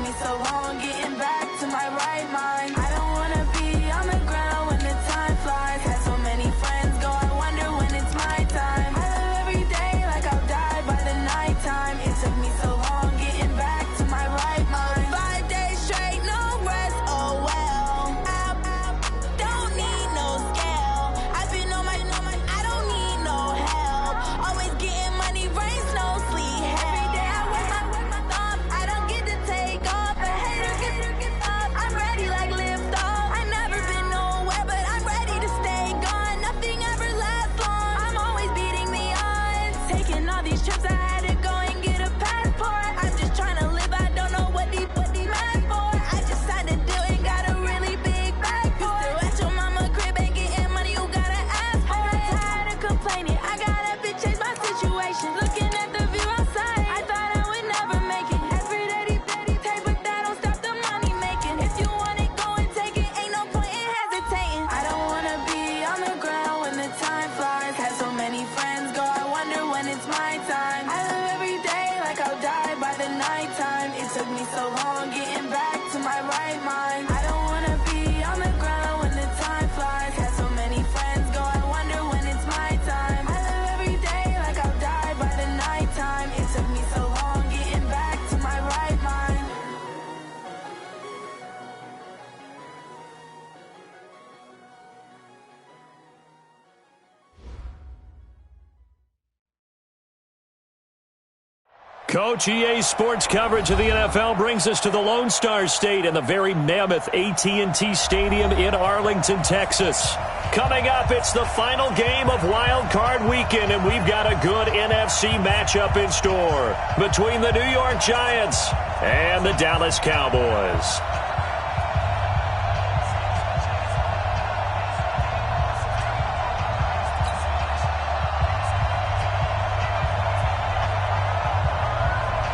me so long getting back to my right mind. I don't wanna be on the ground when the time flies. Had so many friends go, I wonder when it's my time. I live every day like I'll die by the nighttime. It took me so long getting back to my right mind. 5 days straight, no rest, oh well. I don't need no scale. I've been on my, I don't need no help. Always getting money, rain, snow, sleet, every day I work my thumb. I don't get to take off. A hater get up. I'm ready like lift off. I never been nowhere, but I'm ready to stay gone. Nothing ever lasts long. I'm always beating the odds. Taking all these trips, I had to go and get a passport. I'm just trying to live. I don't know what these mad for. I just signed a deal and got a really big bag for it. Still at your mama crib, ain't getting money. You gotta ask for it. I'm tired of complaining. I gotta change my situation. Looking at the view outside, I thought I would never make it. Every day take, but that don't stop the money making. If you want it, go and take it. Ain't no point in hesitating. I don't wanna be on the ground when the time flies. Had so many friends go, I wonder when it's my time. I live every day like I'll die by the nighttime. It took me so long getting back to my right mind. I don't wanna be on the ground when the time flies. Had so many friends go, I wonder when it's my time. I live every day like I'll die by the nighttime. It took me so long getting back to my right mind. Coach, EA Sports coverage of the NFL brings us to the Lone Star State and the very mammoth AT&T Stadium in Arlington, Texas. Coming up, it's the final game of Wild Card Weekend, and we've got a good NFC matchup in store between the New York Giants and the Dallas Cowboys.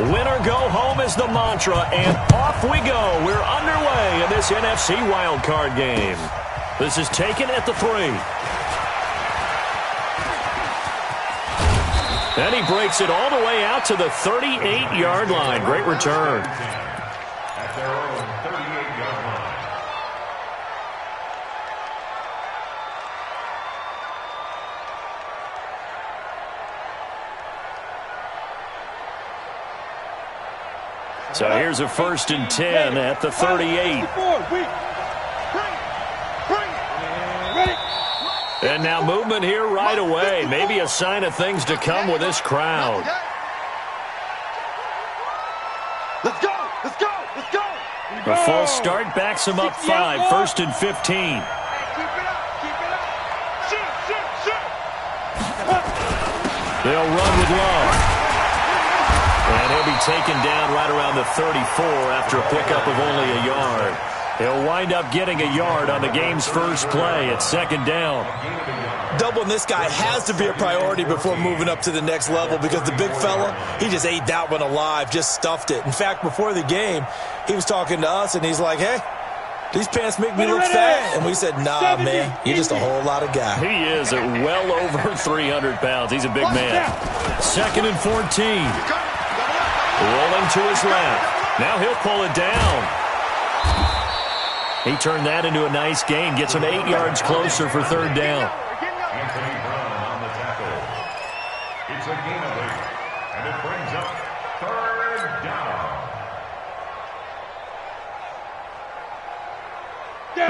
Win or go home is the mantra, and off we go. We're underway in this NFC wildcard game. This is taken at the 3. And he breaks it all the way out to the 38-yard line. Great return. At their own 38-yard line. So here's a 1st and 10 at the 38. And now movement here right away. Maybe a sign of things to come with this crowd. Let's go! Let's go! Let's go! A false start backs him up 5, 1st and 15. Keep it up! Keep it up! Shoot! They'll run with Love. And he'll be taken down right around the 34 after a pickup of only a yard. He'll wind up getting a yard on the game's first play at 2nd down. Doubling this guy has to be a priority before moving up to the next level because the big fella, he just ate that one alive, just stuffed it. In fact, before the game, he was talking to us, and he's like, hey, these pants make me look fat. And we said, nah, man, you're just a whole lot of guy. He is at well over 300 pounds. He's a big man. 2nd and 14. Rolling to his left. Now he'll pull it down. He turned that into a nice gain. Gets him 8 yards closer for 3rd down. Anthony Brown on the tackle. It's a gain of 8, and it brings up 3rd down.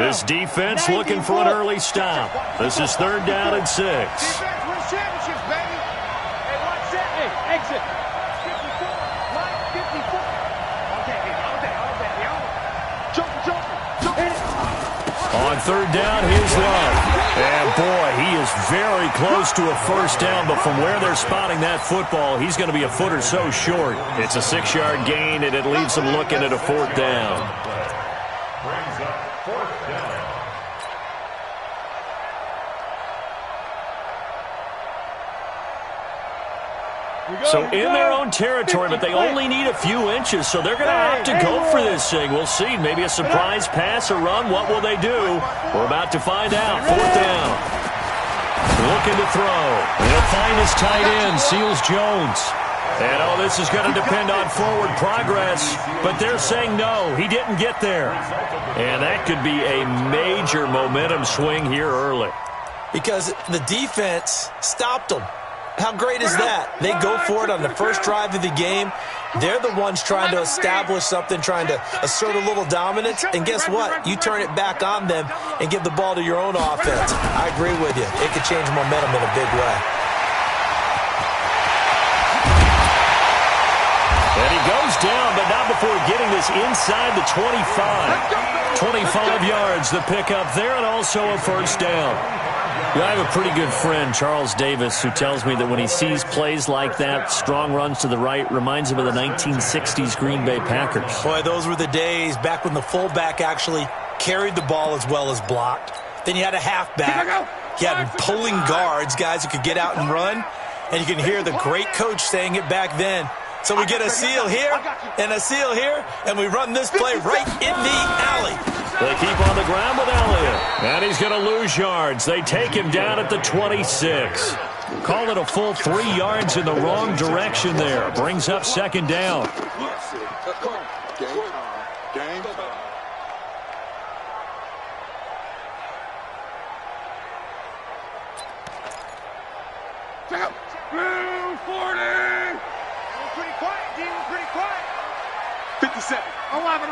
This defense looking for an early stop. This is 3rd down and 6. Defense wins championships, baby! Hey, watch that. Hey, exit. 54. Line 54. Okay. Jump. On 3rd down, here's Love. And, boy, he is very close to a 1st down, but from where they're spotting that football, he's going to be a foot or so short. It's a 6-yard gain, and it leaves him looking at a 4th down. Brings up 4th down. So in their own territory, but they only need a few inches, so they're going to have to go for this thing. We'll see. Maybe a surprise pass or run. What will they do? We're about to find out. 4th down. Looking to throw. He'll find his tight end, Seals Jones. And, oh, this is going to depend on forward progress, but they're saying no, he didn't get there. And that could be a major momentum swing here early. Because the defense stopped them. How great is that? They go for it on the first drive of the game. They're the ones trying to establish something, trying to assert a little dominance. And guess what? You turn it back on them and give the ball to your own offense. I agree with you. It could change momentum in a big way. And he goes down, but not before getting this inside the 25. 25 yards, the pickup there, and also a first down. Yeah, I have a pretty good friend, Charles Davis, who tells me that when he sees plays like that, strong runs to the right, reminds him of the 1960s Green Bay Packers. Boy, those were the days back when the fullback actually carried the ball as well as blocked. Then you had a halfback. You had pulling guards, guys who could get out and run. And you can hear the great coach saying it back then. So we get a seal here and a seal here, and we run this play right in the alley. They keep on the ground with Elliott. And he's going to lose yards. They take him down at the 26. Call it a full 3 yards in the wrong direction there. Brings up second down. Blue 40. Pretty quiet, D. Pretty quiet. 57. 11.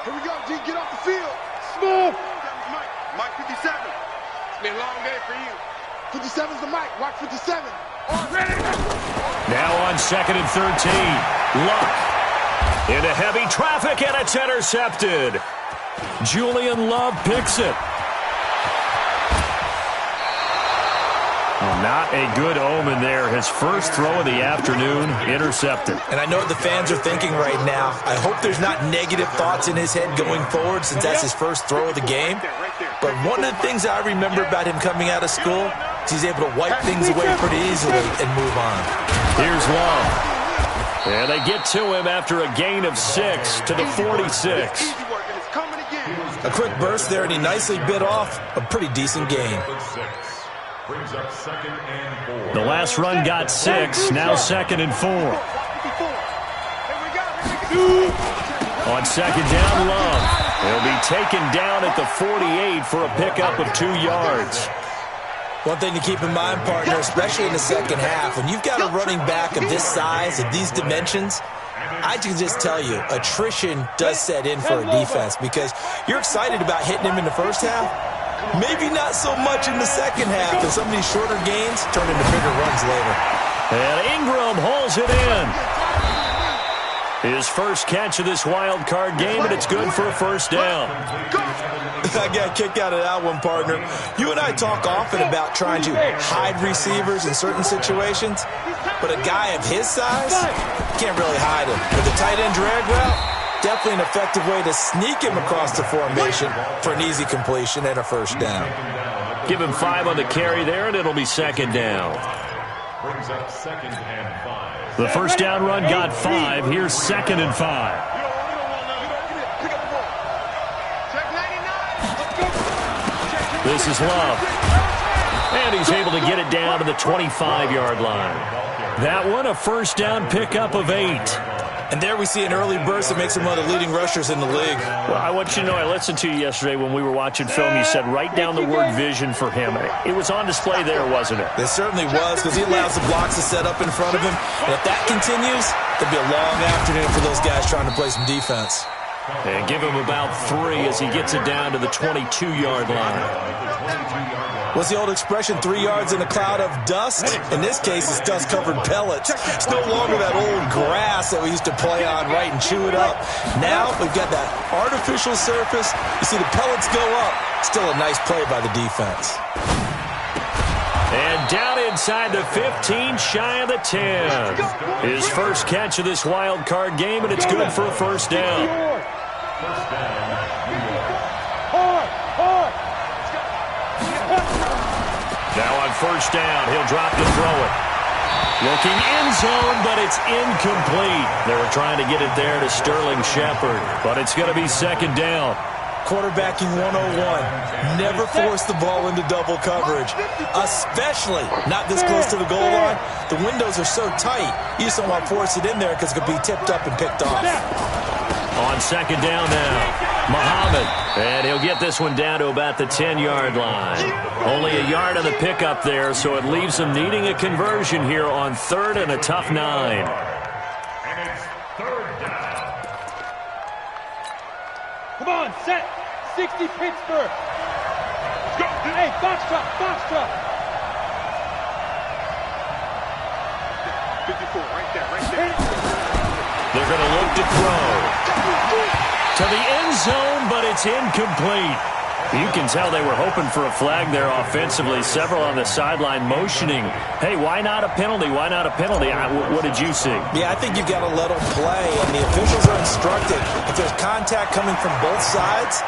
Here we go, G. Get off the field. Smooth. Mike 57. It's been a long day for you. 57's the Mike. Watch 57. Now on second and 13. Luck. Into heavy traffic, and it's intercepted. Julian Love picks it. Not a good omen there. His first throw of the afternoon, intercepted. And I know what the fans are thinking right now. I hope there's not negative thoughts in his head going forward since that's his first throw of the game. But one of the things I remember about him coming out of school is he's able to wipe things away pretty easily and move on. Here's Love. And they get to him after a gain of 6 to the 46. A quick burst there, and he nicely bit off a pretty decent gain. Brings up second and 4. The last run got 6, now second and 4. On second down, Love. He'll be taken down at the 48 for a pickup of 2 yards. One thing to keep in mind, partner, especially in the second half, when you've got a running back of this size, of these dimensions, I can just tell you, attrition does set in for a defense because you're excited about hitting him in the first half. Maybe not so much in the second half, and some of these shorter gains turn into bigger runs later. And Ingram hauls it in. His first catch of this wild card game, and it's good for a first down. I got a kick out of that one, partner. You and I talk often about trying to hide receivers in certain situations, but a guy of his size can't really hide him. With the tight end drag route, definitely an effective way to sneak him across the formation for an easy completion and a first down. Give him 5 on the carry there, and it'll be second down. Brings up second and 5. The first down run got 5. Here's second and 5. This is Love. And he's able to get it down to the 25-yard line. That one, a first down pickup of 8. And there we see an early burst that makes him one of the leading rushers in the league. Well, I want you to know, I listened to you yesterday when we were watching film. You said write down the word vision for him. It was on display there, wasn't it? It certainly was, because he allows the blocks to set up in front of him. And if that continues, it'll be a long afternoon for those guys trying to play some defense. And give him about 3 as he gets it down to the 22-yard line. What's the old expression, 3 yards in a cloud of dust? In this case, it's dust-covered pellets. It's no longer that old grass that we used to play on, right, and chew it up. Now we've got that artificial surface. You see the pellets go up. Still a nice play by the defense. And down inside the 15, shy of the 10. His first catch of this wild card game, and it's good for a first down. Now on first down, he'll drop to throw it. Looking end zone, but it's incomplete. They were trying to get it there to Sterling Shepard, but it's going to be second down. Quarterbacking 101. Never force the ball into double coverage, especially not this close to the goal line. The windows are so tight, you just don't want to force it in there because it could be tipped up and picked off. On second down now, Muhammad. And he'll get this one down to about the 10-yard line. Only a yard on the pickup there, so it leaves him needing a conversion here on third and a tough 9. And it's third down. Come on, set. 60 Pittsburgh. Let's go. Hey, box truck, box truck. 54, right there. They're going to look to throw to the end zone, but it's incomplete. You can tell they were hoping for a flag there offensively. Several on the sideline motioning, hey, why not a penalty? Why not a penalty? What did you see? Yeah, I think you've got to let them play, and the officials are instructed. If there's contact coming from both sides,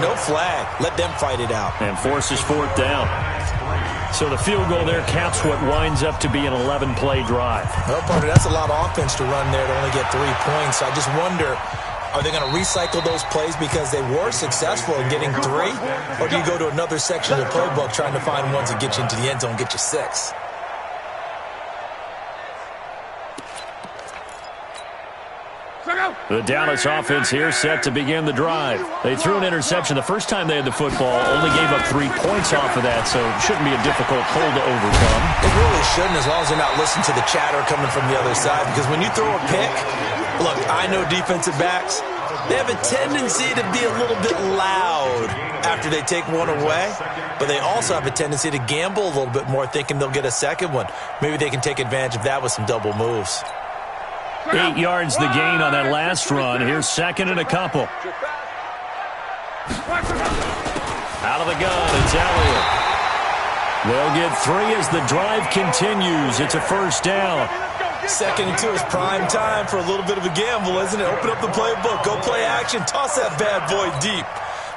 no flag. Let them fight it out. And forces fourth down. So the field goal there caps what winds up to be an 11-play drive. Well, partner, that's a lot of offense to run there to only get 3 points. I just wonder, are they going to recycle those plays because they were successful in getting 3? Or do you go to another section of the playbook trying to find ones that get you into the end zone and get you 6? The Dallas offense here set to begin the drive. They threw an interception the first time they had the football, only gave up 3 points off of that, so it shouldn't be a difficult hole to overcome. It really shouldn't, as long as they're not listening to the chatter coming from the other side, because when you throw a pick, look, I know defensive backs, they have a tendency to be a little bit loud after they take one away, but they also have a tendency to gamble a little bit more, thinking they'll get a second one. Maybe they can take advantage of that with some double moves. 8 yards the gain on that last run. Here's second and a couple. Out of the gun, it's Elliott. They'll get 3 as the drive continues. It's a first down. Second and 2 is prime time for a little bit of a gamble, isn't it? Open up the playbook, go play action, toss that bad boy deep.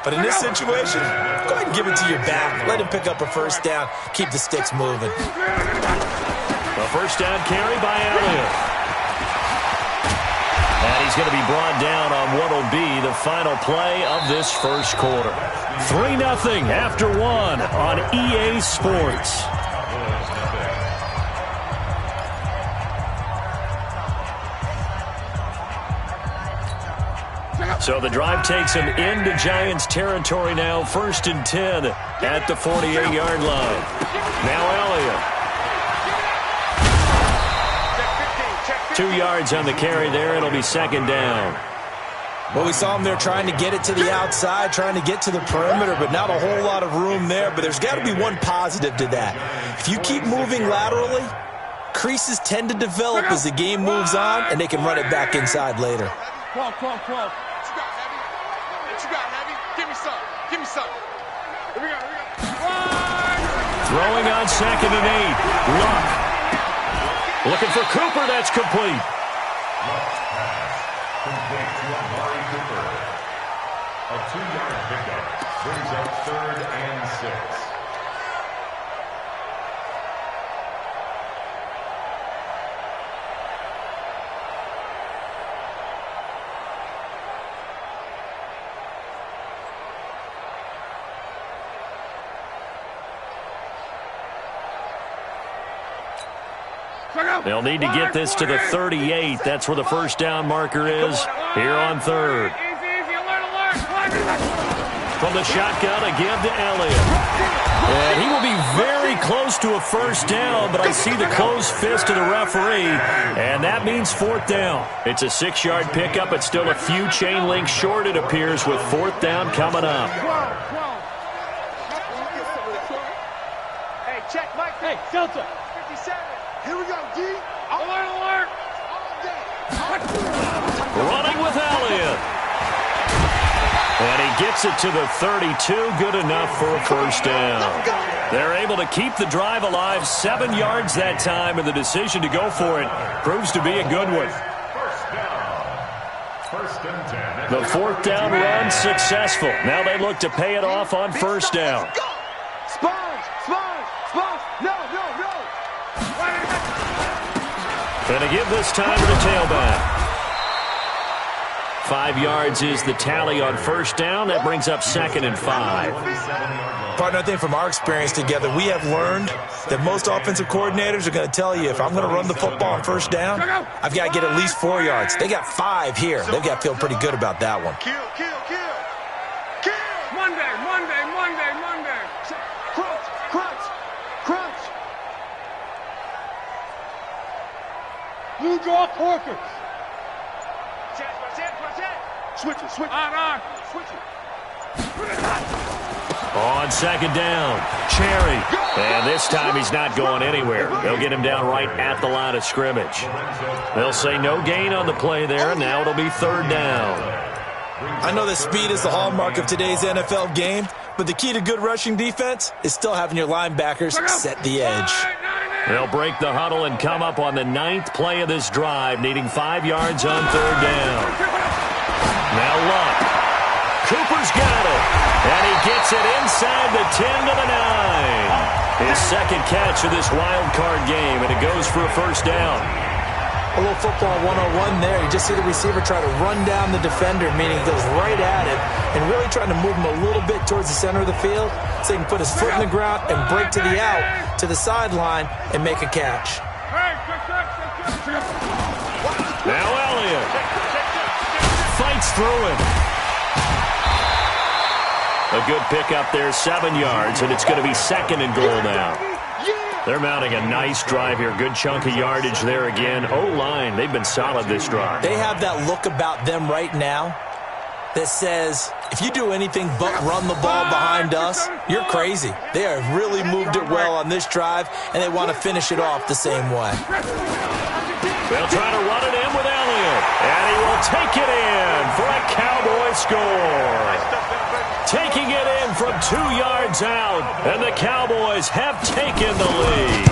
But in this situation, go ahead and give it to your back. Let him pick up a first down. Keep the sticks moving. A first down carry by Elliott. And he's going to be brought down on what will be the final play of this first quarter. 3-0 after 1 on EA Sports. So the drive takes him into Giants territory now. 1st and 10 at the 48-yard line. Now Elliott. 2 yards on the carry there. It'll be second down. Well, we saw him there trying to get it to the outside, trying to get to the perimeter, but not a whole lot of room there. But there's got to be one positive to that. If you keep moving laterally, creases tend to develop as the game moves on, and they can run it back inside later. 12. What you got, Heavy? Give me some. Here we go. Throwing on second and 8. Luck. Looking for Cooper. That's complete. Complete to Amari Cooper. A 2-yard pickup brings up 3rd and 6. They'll need to get this to the 38. That's where the first down marker is here on third. From the shotgun, a give to Elliott. And he will be very close to a first down, but I see the closed fist of the referee, and that means fourth down. It's a 6-yard pickup. It's still a few chain links short, it appears, with fourth down coming up. Hey, check, Mike. Hey, Delta. 57. Here we go, D. Alert. Running with Elliott. And he gets it to the 32. Good enough for a first down. They're able to keep the drive alive. 7 yards that time, and the decision to go for it proves to be a good one. First and 10. The fourth down run successful. Now they look to pay it off on first down. Sponge. No. And to give this time to the tailback. 5 yards is the tally on first down. That brings up 2nd and 5. Partner, I think from our experience together, we have learned that most offensive coordinators are going to tell you, if I'm going to run the football on first down, I've got to get at least 4 yards. They got 5 here. They've got to feel pretty good about that one. Kill. Monday. Crunch. Blue draw Corker. Switch it. Switch it. On 2nd down, Cherry. And this time he's not going anywhere. They'll get him down right at the line of scrimmage. They'll say no gain on the play there, and now it'll be 3rd down. I know that speed is the hallmark of today's NFL game, but the key to good rushing defense is still having your linebackers set the edge. They'll break the huddle and come up on the 9th play of this drive, needing 5 yards on 3rd down. Now Luck. Cooper's got it, and he gets it inside the 10 to the 9. His 2nd catch of this wild card game, and it goes for a 1st down. A little football 101 there. You just see the receiver try to run down the defender, meaning he goes right at him and really trying to move him a little bit towards the center of the field so he can put his foot in the ground and break to the out, to the sideline, and make a catch. Now Elliott fights through it. A good pickup there, 7 yards, and it's going to be 2nd and goal now. They're mounting a nice drive here. Good chunk of yardage there again. O-line, they've been solid this drive. They have that look about them right now that says, if you do anything but run the ball behind us, you're crazy. They have really moved it well on this drive, and they want to finish it off the same way. They'll try to run it in with Elliott, and he will take it in for a Cowboy score. Taking it in from 2 yards out, and the Cowboys have taken the lead.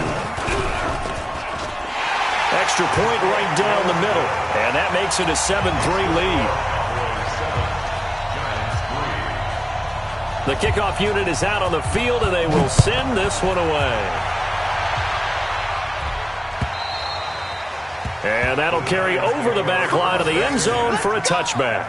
Extra point right down the middle, and that makes it a 7-3 lead. The kickoff unit is out on the field, and they will send this one away. And that'll carry over the back line of the end zone for a touchback.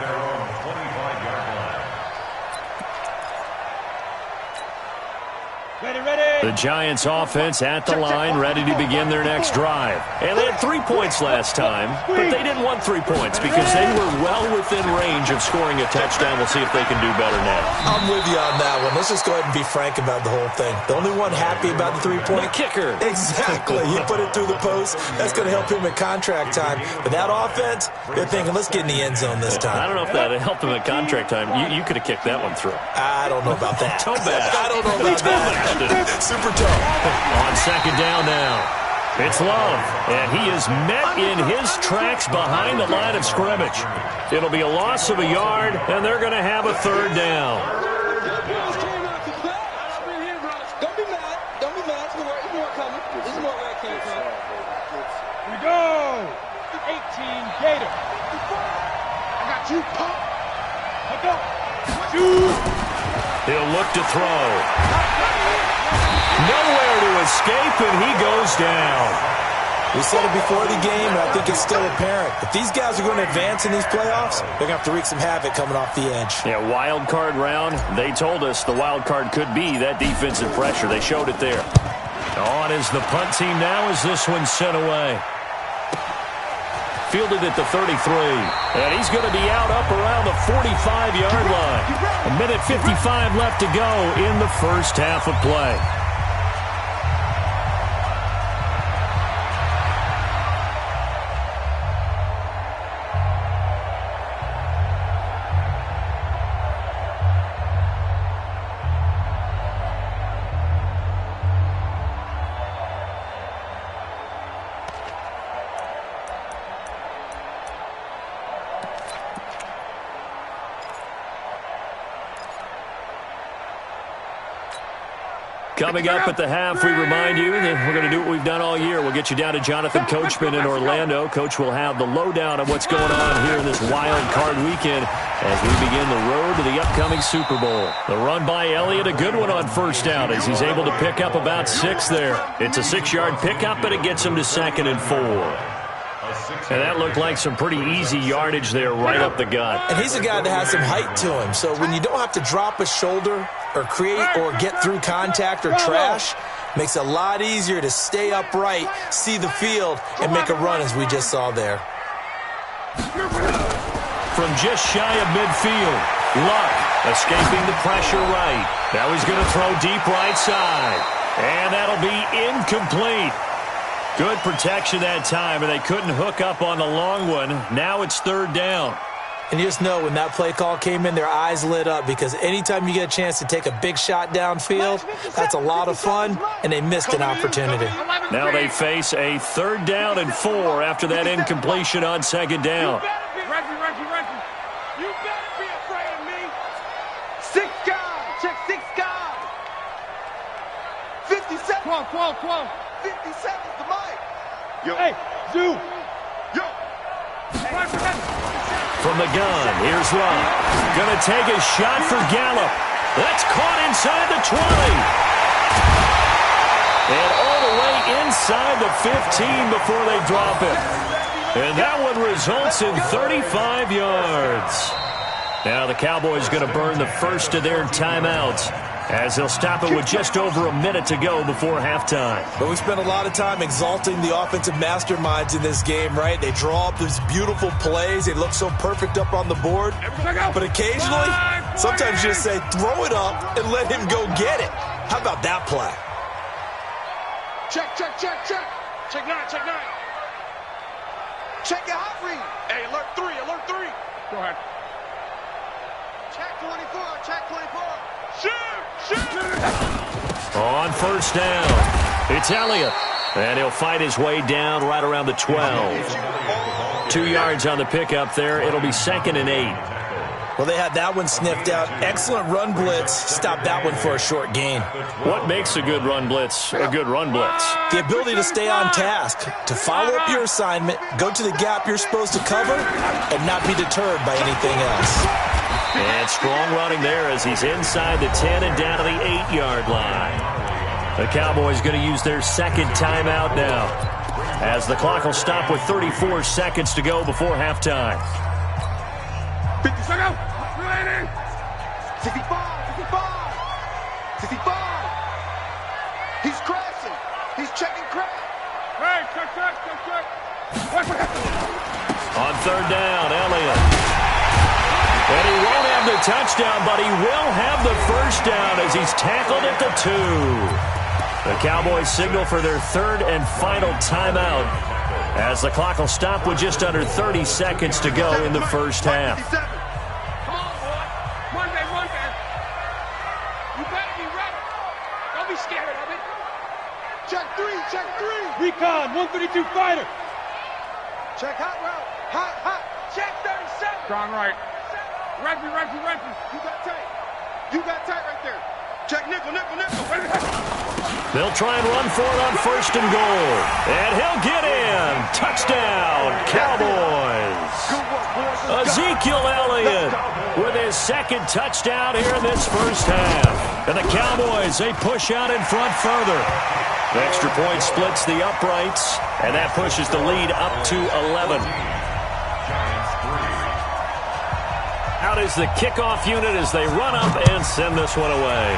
The Giants offense at the line, ready to begin their next drive. And they had 3 points last time, but they didn't want 3 points because they were well within range of scoring a touchdown. We'll see if they can do better now. I'm with you on that one. Let's just go ahead and be frank about the whole thing. The only one happy about the 3-point? The kicker. Exactly. He put it through the post. That's going to help him at contract time. But that offense, they're thinking, let's get in the end zone this time. I don't know if that helped him at contract time. You could have kicked that one through. I don't know about that. Toe bash. I don't know about that. Super tough. On 2nd down now, it's Love, and he is met in his tracks behind the line of scrimmage. It'll be a loss of a yard, and they're going to have a 3rd down. Don't be mad. There's more coming. There's more where it came from. Here we go. 18 Gator. I got you, punk. Let go. Shoot. He'll look to throw. Nowhere to escape, and he goes down. We said it before the game, and I think it's still apparent. If these guys are going to advance in these playoffs, they're going to have to wreak some havoc coming off the edge. Yeah, wild card round. They told us the wild card could be that defensive pressure. They showed it there. On is the punt team now as this one's sent away. Fielded at the 33. And he's going to be out up around the 45-yard line. 1:55 left to go in the first half of play. Coming up at the half, we remind you that we're going to do what we've done all year. We'll get you down to Jonathan Coachman in Orlando. Coach will have the lowdown of what's going on here in this wild card weekend as we begin the road to the upcoming Super Bowl. The run by Elliott, a good one on first down as he's able to pick up about 6 there. It's a 6-yard pickup, but it gets him to 2nd and 4. And that looked like some pretty easy yardage there right up the gut. And he's a guy that has some height to him. So when you don't have to drop a shoulder or create or get through contact or trash, makes it a lot easier to stay upright, see the field, and make a run as we just saw there. From just shy of midfield, Luck escaping the pressure right. Now he's going to throw deep right side. And that'll be incomplete. Good protection that time, and they couldn't hook up on the long one. Now it's third down. And you just know when that play call came in, their eyes lit up because anytime you get a chance to take a big shot downfield, that's a lot of fun, and they missed an opportunity. Now they face a 3rd down and 4 after that incompletion on 2nd down. You better be afraid of me. 6 guys. Check 6 guys. 57. 12. 57's the mic. Yo. Hey, Zoo. Yo. From the gun, here's Luck. Gonna take a shot for Gallup. That's caught inside the 20. And all the way inside the 15 before they drop it. And that one results in 35 yards. Now the Cowboys going to burn the first of their timeouts as they'll stop it with just over a minute to go before halftime. But we spent a lot of time exalting the offensive masterminds in this game, right? They draw up these beautiful plays. They look so perfect up on the board. But occasionally, sometimes you just say, throw it up and let him go get it. How about that play? Check. Check 9. Check your hot read. Hey, alert 3. Go ahead. Check 24. Shoot. On first down, it's Elliott. And he'll fight his way down right around the 12. 2 yards on the pickup there. It'll be 2nd and 8. Well, they had that one sniffed out. Excellent run blitz. Stop that one for a short gain. What makes a good run blitz a good run blitz? The ability to stay on task, to follow up your assignment, go to the gap you're supposed to cover, and not be deterred by anything else. And strong running there as he's inside the 10 and down to the 8-yard line. The Cowboys going to use their 2nd timeout now as the clock will stop with 34 seconds to go before halftime. 50 seconds. 65. He's crashing. He's checking crash. Hey, check. On 3rd down, Elliott. And he won't have the touchdown, but he will have the first down as he's tackled at the 2. The Cowboys signal for their 3rd and final timeout as the clock will stop with just under 30 seconds to go in the first half. Come on, boy. Monday. You better be ready. Don't be scared of it. Check 3. Recon, 132 fighter. Check hot route. Hot. Check 37. Gone right. Reggie. You got tight right there. Check nickel. They'll try and run for it on 1st and goal. And he'll get in. Touchdown, Cowboys. Ezekiel Elliott with his 2nd touchdown here in this first half. And the Cowboys, they push out in front further. The extra point splits the uprights, and that pushes the lead up to 11. Out is the kickoff unit as they run up and send this one away.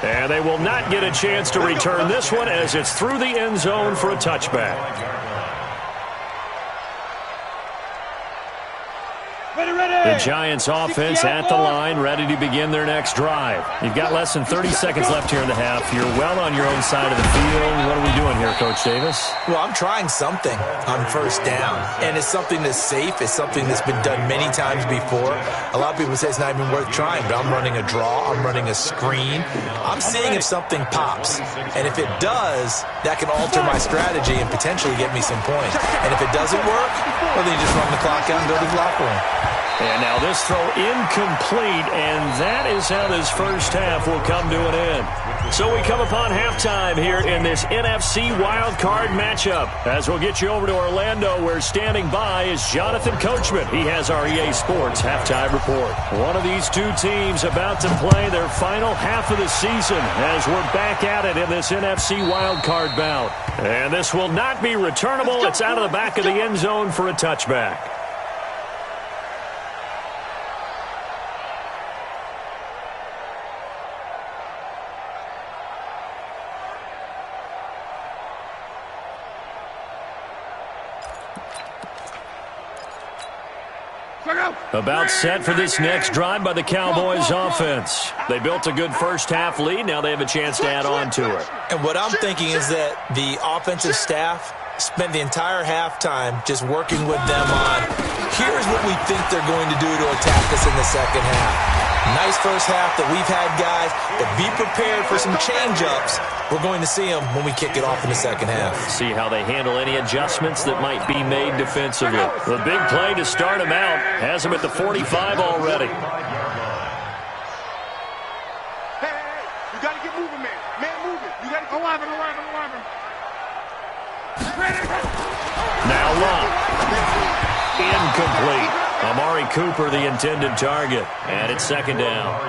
And they will not get a chance to return this one as it's through the end zone for a touchback. The Giants offense at the line, ready to begin their next drive. You've got less than 30 seconds left here in the half. You're well on your own side of the field. What are we doing here, Coach Davis? Well, I'm trying something on 1st down, and it's something that's safe. It's something that's been done many times before. A lot of people say it's not even worth trying, but I'm running a draw. I'm running a screen. I'm seeing if something pops, and if it does, that can alter my strategy and potentially get me some points. And if it doesn't work, well, then you just run the clock out and go to the locker room. And now this throw incomplete, and that is how this first half will come to an end. So we come upon halftime here in this NFC wildcard matchup. As we'll get you over to Orlando, where standing by is Jonathan Coachman. He has our EA Sports halftime report. One of these two teams about to play their final half of the season as we're back at it in this NFC wildcard bout. And this will not be returnable. It's out of the back of the end zone for a touchback. About set for this next drive by the Cowboys offense. They built a good first half lead. Now they have a chance to add on to it. And what I'm thinking is that the offensive staff spent the entire halftime just working with them on, here's what we think they're going to do to attack us in the second half. Nice first half that we've had, guys, but be prepared for some change-ups. We're going to see them when we kick it off in the second half. See how they handle any adjustments that might be made defensively. The big play to start him out has him at the 45 already. Hey, you got to get moving, man. Man, moving. You got to get alive. Now Locke. Incomplete. Amari Cooper, the intended target. And it's second down.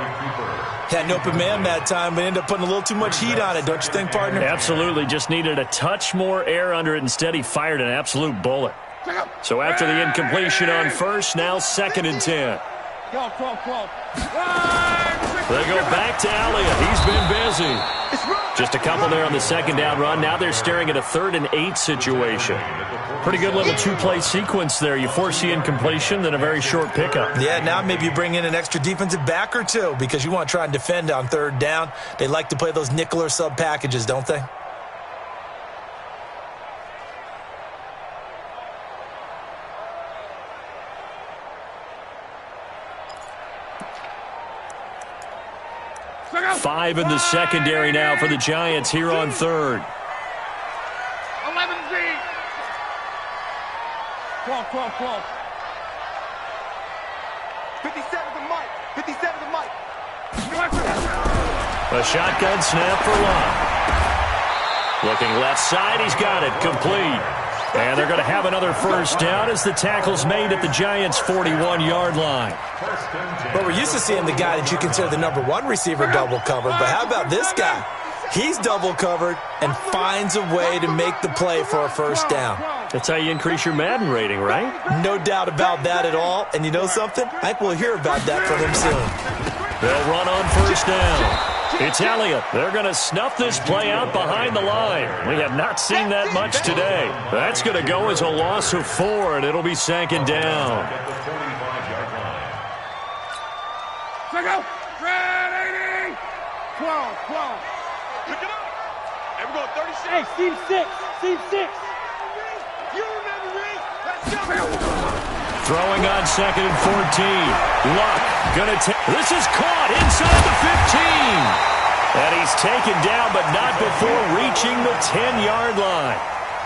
Had an open man that time, but ended up putting a little too much heat on it, don't you think, partner? Absolutely. Just needed a touch more air under it. Instead, he fired an absolute bullet. So after the incompletion on first, now 2nd and 10. They go back to Elliott. He's been busy. Just a couple there on the second down run. Now they're staring at a 3rd and 8 situation. Pretty good little two-play sequence there. You force the incompletion, then a very short pickup. Yeah, now maybe you bring in an extra defensive back or two because you want to try and defend on 3rd down. They like to play those nickel or sub packages, don't they? Five in the secondary now for the Giants here on 3rd. 11Z. 12. 57 to Mike. 57 to Mike. A shotgun snap for Locke. Looking left side, he's got it, complete. And they're going to have another first down as the tackle's made at the Giants' 41-yard line. But we're used to seeing the guy that you consider the number 1 receiver double covered. But how about this guy? He's double covered and finds a way to make the play for a first down. That's how you increase your Madden rating, right? No doubt about that at all. And you know something? I think we'll hear about that from him soon. They'll run on first down. It's Elliott. They're going to snuff this play out behind the line. We have not seen that much today. That's going to go as a loss of 4, and it'll be 2nd down. Check out. Red 80. 12. Pick it up. And we're going 36. Hey, Steve 6. You remember me? Let's go. Throwing on 2nd and 14. Luck gonna take. This is caught inside the 15. And he's taken down, but not before reaching the 10-yard line.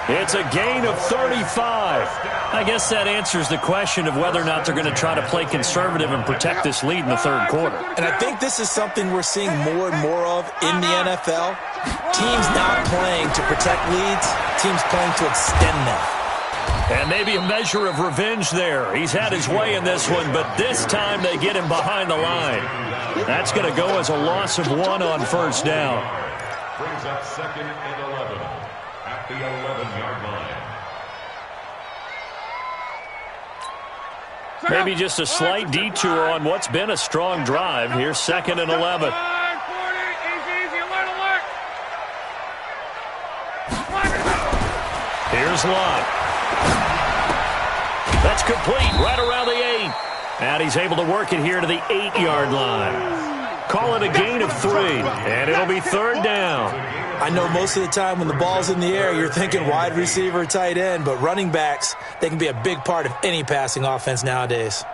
It's a gain of 35. I guess that answers the question of whether or not they're going to try to play conservative and protect this lead in the 3rd quarter. And I think this is something we're seeing more and more of in the NFL. Teams not playing to protect leads, teams playing to extend them. And maybe a measure of revenge there. He's had his way in this one, but this time they get him behind the line. That's going to go as a loss of 1 on first down. Brings up 2nd and 11 at the 11-yard line. Maybe just a slight detour on what's been a strong drive. Here's 2nd and 11. Here's Locke. That's complete right around the 8. And he's able to work it here to the 8-yard line. Call it a gain of 3, and it'll be 3rd down. I know most of the time when the ball's in the air, you're thinking wide receiver, tight end, but running backs, they can be a big part of any passing offense nowadays.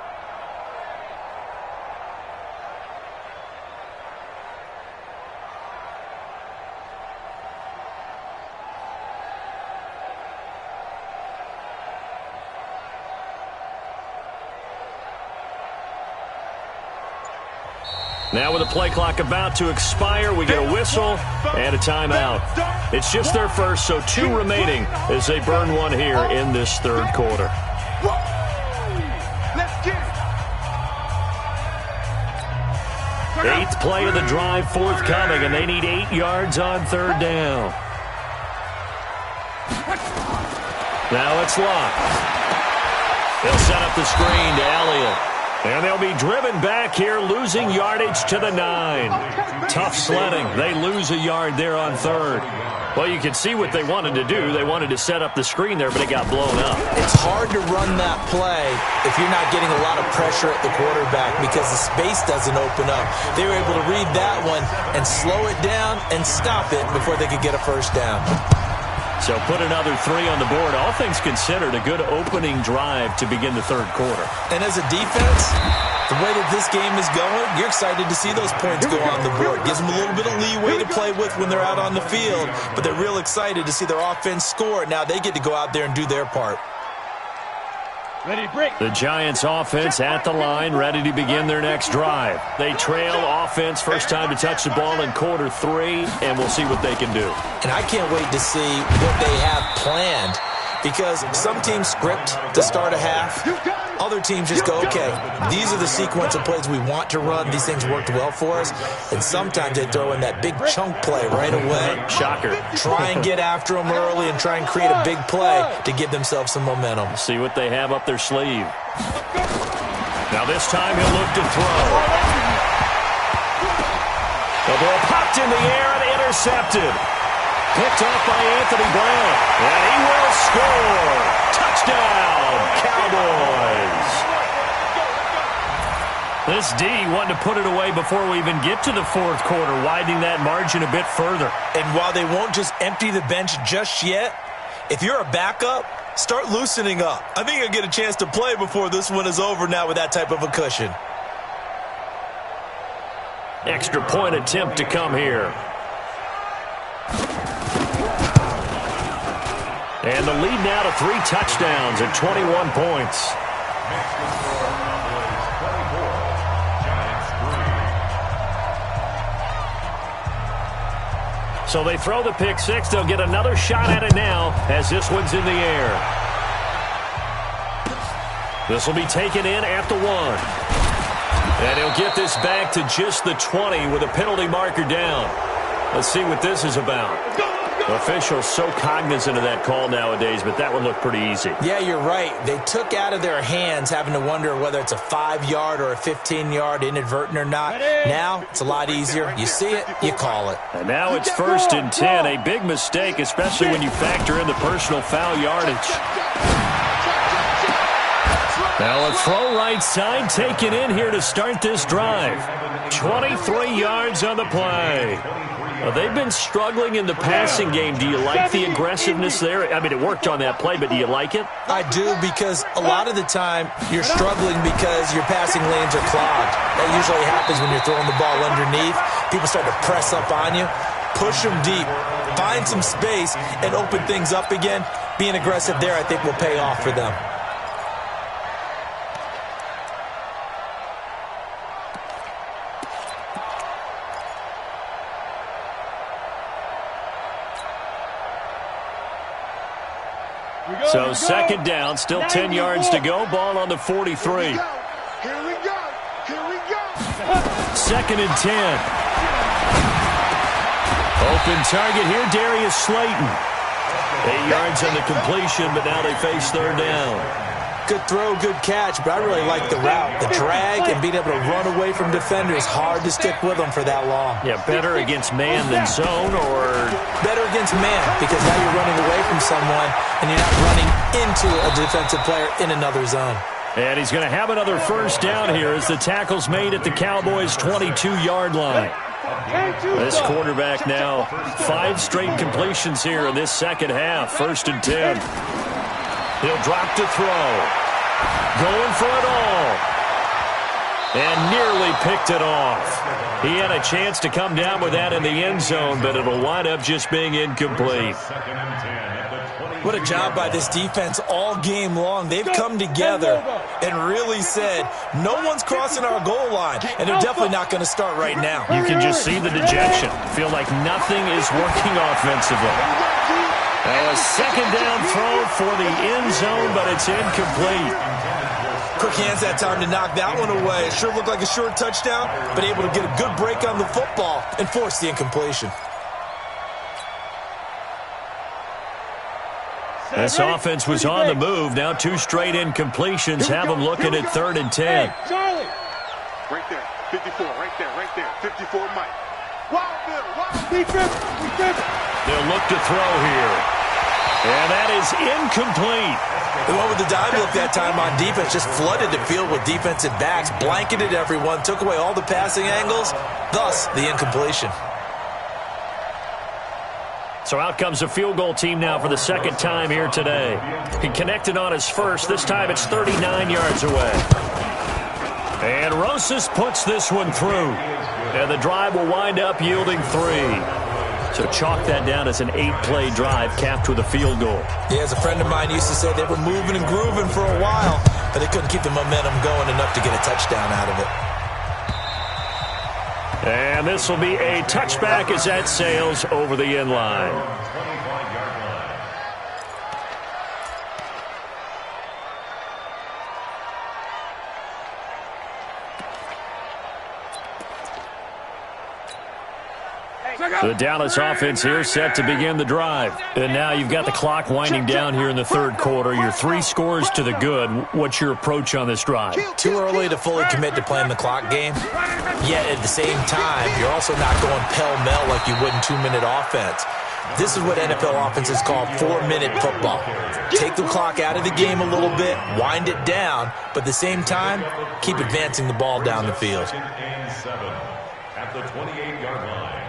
Now with the play clock about to expire, we get a whistle and a timeout. It's just their first, so 2 remaining as they burn one here in this third quarter. Eighth play of the drive forthcoming, and they need 8 yards on third down. Now it's Locke. They'll set up the screen to Elliott. And they'll be driven back here, losing yardage to the 9. Tough sledding. They lose a yard there on third. Well, you can see what they wanted to do. They wanted to set up the screen there, but it got blown up. It's hard to run that play if you're not getting a lot of pressure at the quarterback because the space doesn't open up. They were able to read that one and slow it down and stop it before they could get a first down. So put another 3 on the board. All things considered, a good opening drive to begin the third quarter. And as a defense, the way that this game is going, you're excited to see those points go on the board. Gives them a little bit of leeway to play with when they're out on the field, but they're real excited to see their offense score. Now they get to go out there and do their part. Ready, break. The Giants offense at the line, ready to begin their next drive. They trail offense, first time to touch the ball in quarter 3, and we'll see what they can do. And I can't wait to see what they have planned because some teams script to start a half. Other teams just go, okay, these are the sequence of plays we want to run. These things worked well for us. And sometimes they throw in that big chunk play right away. Shocker. Try and get after them early and try and create a big play to give themselves some momentum. See what they have up their sleeve. Now this time he'll look to throw. The ball popped in the air and intercepted. Picked off by Anthony Brown. And he will score. Touchdown, Cowboys. This D wanted to put it away before we even get to the fourth quarter, widening that margin a bit further. And while they won't just empty the bench just yet, if you're a backup, start loosening up. I think you'll get a chance to play before this one is over now with that type of a cushion. Extra point attempt to come here. And the lead now to 3 touchdowns at 21 points. So they throw the pick 6. They'll get another shot at it now as this one's in the air. This will be taken in at the 1. And he'll get this back to just the 20 with a penalty marker down. Let's see what this is about. Officials so cognizant of that call nowadays, but that would look pretty easy. Yeah, you're right. They took out of their hands having to wonder whether it's a 5-yard or a 15-yard inadvertent or not. Now it's a lot easier. You see it, you call it. And now it's 1st and 10. A big mistake, especially when you factor in the personal foul yardage. Now a throw right side taken in here to start this drive. 23 yards on the play. They've been struggling in the passing game. Do you like the aggressiveness there? I mean, it worked on that play, but do you like it? I do, because a lot of the time you're struggling because your passing lanes are clogged. That usually happens when you're throwing the ball underneath. People start to press up on you. Push them deep. Find some space and open things up again. Being aggressive there, I think, will pay off for them. So 2nd down, still 10 yards to go. Ball on the 43. Here we go. 2nd and 10. Open target here, Darius Slayton. 8 yards on the completion, but now they face 3rd down. Good throw, good catch, but I really like the route. The drag and being able to run away from defenders, hard to stick with them for that long. Yeah, better against man than zone, or? Better against man, because now you're running away from someone and you're not running into a defensive player in another zone. And he's going to have another 1st down here as the tackle's made at the Cowboys' 22-yard line. This quarterback now 5 straight completions here in this second half. 1st and 10. He'll drop to throw. Going for it all. And nearly picked it off. He had a chance to come down with that in the end zone, but it'll wind up just being incomplete. 2nd and 10 at the 20. What a job by this defense all game long. They've come together and really said, no one's crossing our goal line, and they're definitely not going to start right now. You can just see the dejection. Feel like nothing is working offensively. A second down throw for the end zone, but it's incomplete. Quick hands that time to knock that one away. It sure looked like a short touchdown, but able to get a good break on the football and force the incompletion. This offense was on the move. Now 2 straight incompletions have them looking at 3rd and 10. Hey, Charlie. Right there. 54. Right there. 54 Mike. Wild defense. They'll look to throw here. And that is incomplete. The one with the dime look that time on defense just flooded the field with defensive backs, blanketed everyone, took away all the passing angles, thus the incompletion. So out comes a field goal team now for the second time here today. He connected on his first. This time it's 39 yards away. And Rosas puts this one through. And the drive will wind up yielding 3. So chalk that down as an 8-play drive capped with a field goal. Yeah, as a friend of mine used to say, they were moving and grooving for a while, but they couldn't keep the momentum going enough to get a touchdown out of it. And this will be a touchback as that sails over the end line. The Dallas offense here set to begin the drive. And now you've got the clock winding down here in the third quarter. Your 3 scores to the good. What's your approach on this drive? Too early to fully commit to playing the clock game. Yet at the same time, you're also not going pell-mell like you would in 2-minute offense. This is what NFL offenses call 4-minute football. Take the clock out of the game a little bit, wind it down, but at the same time, keep advancing the ball down the field. At the 28-yard line.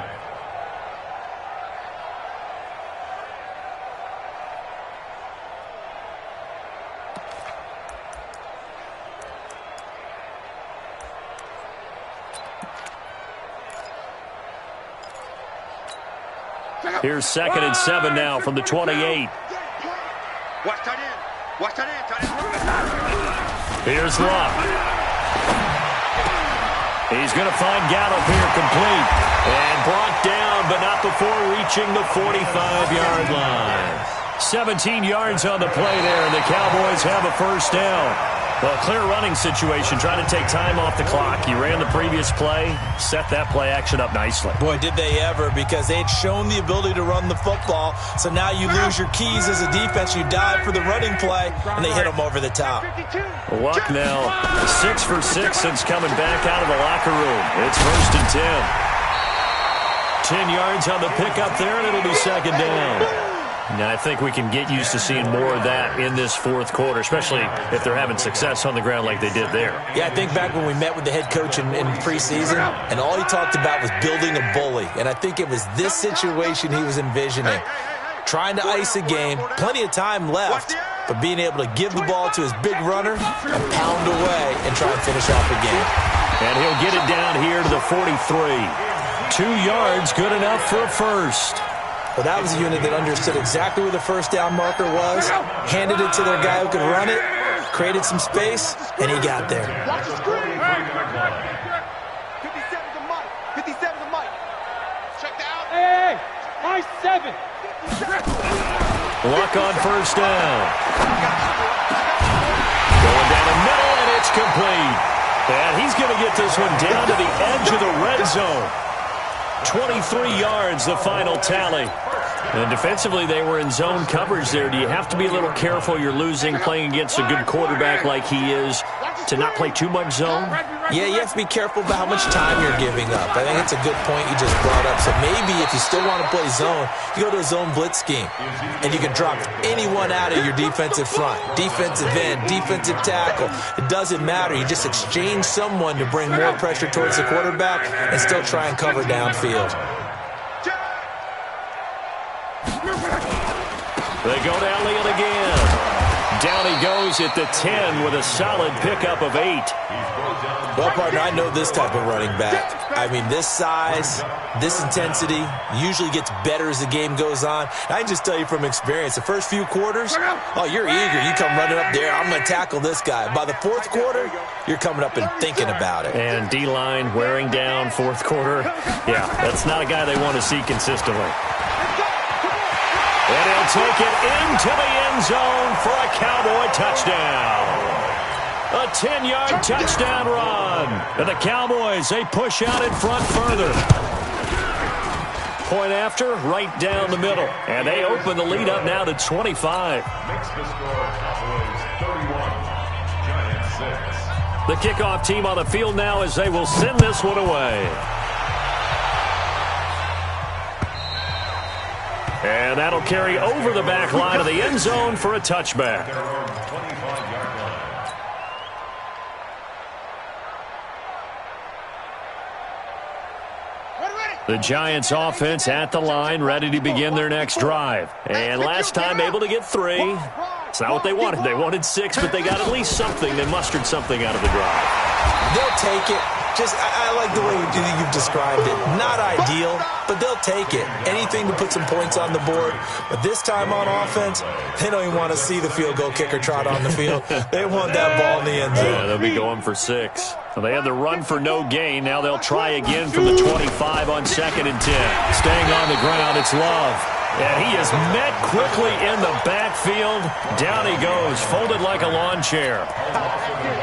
Here's 2nd and 7 now from the 28. Watch tight end. Here's Luck. He's going to find Gallup here complete. And brought down, but not before reaching the 45-yard line. 17 yards on the play there, and the Cowboys have a first down. Well, clear running situation, trying to take time off the clock. You ran the previous play, set that play action up nicely. Boy, did they ever, because they'd shown the ability to run the football. So now you lose your keys as a defense. You dive for the running play, and they hit them over the top. Luck now 6 for 6 since coming back out of the locker room. It's 1st and 10. 10 yards on the pickup there, and it'll be 2nd down. Now, I think we can get used to seeing more of that in this fourth quarter, especially if they're having success on the ground like they did there. Yeah, I think back when we met with the head coach in preseason, and all he talked about was building a bully. And I think it was this situation he was envisioning. Trying to ice a game, plenty of time left, but being able to give the ball to his big runner and pound away and try and finish off the game. And he'll get it down here to the 43. 2 yards, good enough for a first. Well, that was a unit that understood exactly where the first down marker was, handed it to their guy who could run it, created some space, and he got there. 57 to Mike. 57 to Mike. Check that out. Hey, my 7. Luck on first down. Going down the middle, and it's complete. And he's going to get this one down to the edge of the red zone. 23 yards, the final tally. And defensively, they were in zone coverage there. Do you have to be a little careful? You're losing playing against a good quarterback like he is to not play too much zone? Yeah, you have to be careful about how much time you're giving up. I think it's a good point you just brought up. So maybe if you still want to play zone, you go to a zone blitz scheme. And you can drop anyone out of your defensive front. Defensive end, defensive tackle. It doesn't matter. You just exchange someone to bring more pressure towards the quarterback and still try and cover downfield. They go to Elliott again. Down he goes at the 10 with a solid pickup of 8. Well, partner, I know this type of running back. I mean, this size, this intensity usually gets better as the game goes on. I can just tell you from experience, the first few quarters, oh, you're eager. You come running up there, I'm going to tackle this guy. By the fourth quarter, you're coming up and thinking about it. And D-line wearing down fourth quarter. Yeah, that's not a guy they want to see consistently. And he'll take it into the end zone for a Cowboy touchdown. A 10-yard touchdown run. And the Cowboys, they push out in front further. Point after, right down the middle. And they open the lead up now to 25. Makes the score Cowboys 31, Giants 6. The kickoff team on the field now as they will send this one away. And that'll carry over the back line of the end zone for a touchback. The Giants offense at the line, ready to begin their next drive. And last time able to get 3. It's not what they wanted. They wanted 6, but they got at least something. They mustered something out of the drive. They'll take it. Just, I like the way you've described it. Not ideal, but they'll take it. Anything to put some points on the board. But this time on offense, they don't even want to see the field goal kicker trot on the field. They want that ball in the end zone. Yeah, they'll be going for 6. So they had the run for no gain. Now they'll try again from the 25 on 2nd and 10. Staying on the ground, it's Love. And he is met quickly in the backfield. Down he goes, folded like a lawn chair.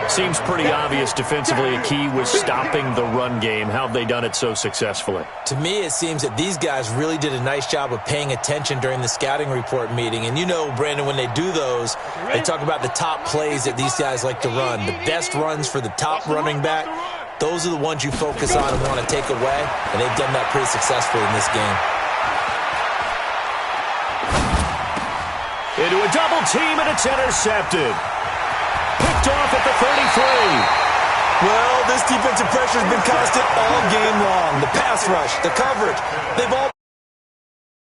Seems pretty obvious defensively a key was stopping the run game. How have they done it so successfully? To me, it seems that these guys really did a nice job of paying attention during the scouting report meeting. And you know, Brandon, when they do those, they talk about the top plays that these guys like to run. The best runs for the top running back, those are the ones you focus on and want to take away. And they've done that pretty successfully in this game. Into a double team, and it's intercepted. Picked off at the 33. Well, this defensive pressure has been constant all game long. The pass rush, the coverage, they've all